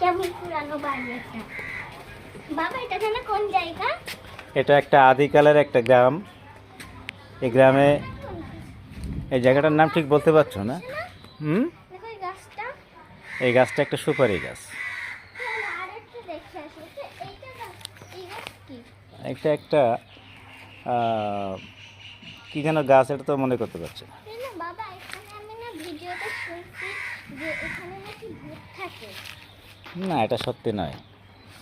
কেমন পুরানো বাড়ি এটা। বাবা এটা জানা কোন জায়গা? এটা একটা আদিকালের একটা গ্রাম। এই গ্রামে এই জায়গাটার নাম ঠিক বলতে পারছো না? হুম, দেখো এই গাছটা। এই গাছটা একটা সুপারি গাছ। আরেকটা দেখে আসো এইটা গাছ। এই গাছ কি? একটা একটা কি যেন গাছ, এটা তো মনে করতে পারছি না। এই না বাবা, এখানে আমি না ভিডিওতে শুনছি যে এখানে নাকি ভূত থাকে। না, এটা সত্যি নয়।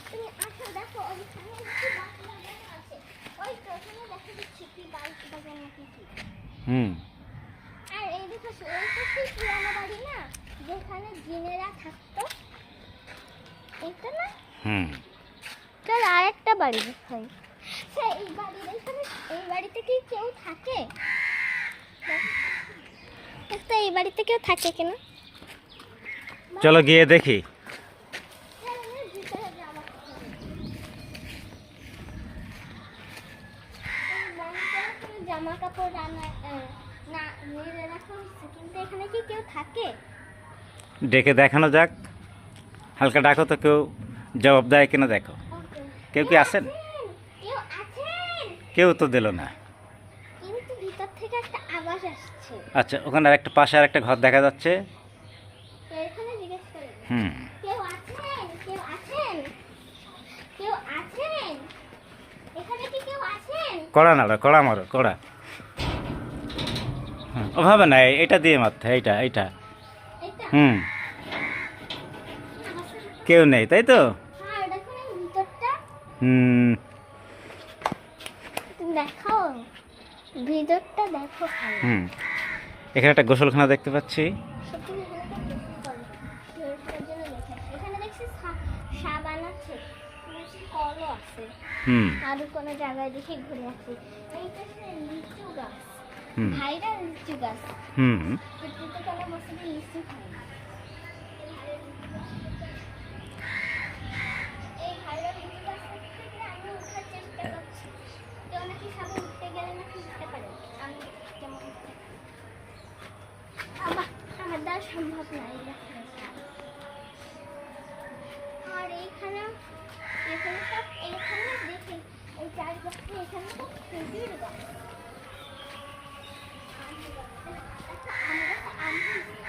তুমি আসো দেখো, ওইখানে একটু গাছ লাগানো আছে। ওই তো ওখানে দেখা যাচ্ছে কি গাছ লাগানো কি। হুম, আর এই দেখো ওই তো সেই পুরানো বাড়ি না, যেখানে জিনেরা থাকতো। এটা না? হুম। চল আরেকটা বাড়ি দেখাই। এই বাড়ির এখানে, এই বাড়িতে কি কেউ থাকে? একটা এই বাড়িতে কেউ থাকে কিনা? চলো গিয়ে দেখি। জামা কাপড় রান্না না মেরে রাখা হচ্ছে, কিন্তু এখানে কি কেউ থাকে? ডেকে দেখানো যাক। হালকা ডাকো তো, কেউ জবাব দেয় কিনা দেখো। কেউ কি আছেন? কেউ আছেন, কেউ তো দিল না। কিন্তু ভিতর থেকে একটা আওয়াজ আসছে। আচ্ছা, ওখানে আর একটা পাশে আর একটা ঘর দেখা যাচ্ছে। তো এখানে জিজ্ঞেস করে হুম। কেউ আছেন, কেউ আছেন, কেউ আছেন, এখানে কি কেউ আছেন? কড়া নাড়ো, কড়া মারো, কড়া। ওভাবে না, এটা দিয়ে মারতে, এইটা এইটা। এটা হুম, কেউ নেই, তাই তো? হ্যাঁ, দেখো না ভিতরটা। হুম। দেখো ভিতরটা দেখো ভালো। হুম, এখানে একটা গোসলখানা দেখতে পাচ্ছি। সত্যি এখানে তো কিছু করে না। এর জন্য লেখা আছে। এখানে দেখছি সাবান আছে, দেখছি কলও আছে। হুম। আর কোনো জায়গায় দেখি ঘুরে আসি। এইটা হচ্ছে লিচু গাছ, হুম। ভাইরাল লিচু গাছ। হুম। কিন্তু কোনো মসজিদে লিচু খায় না। এই ভাইরাল লিচু গাছ থেকে আমি উঠার চেষ্টা করছি। কেউ নাকি সামনে উঠতে গেলে নাকি উঠতে পারে। আমি কেমন উঠতে পারি? আমার দ্বারা সম্ভব নয়। আর এইখানে এখানে সব এখানে দেখি এই চারপাশে এখানে সব খেজুর গাছ। আম গাছ, আম গাছ,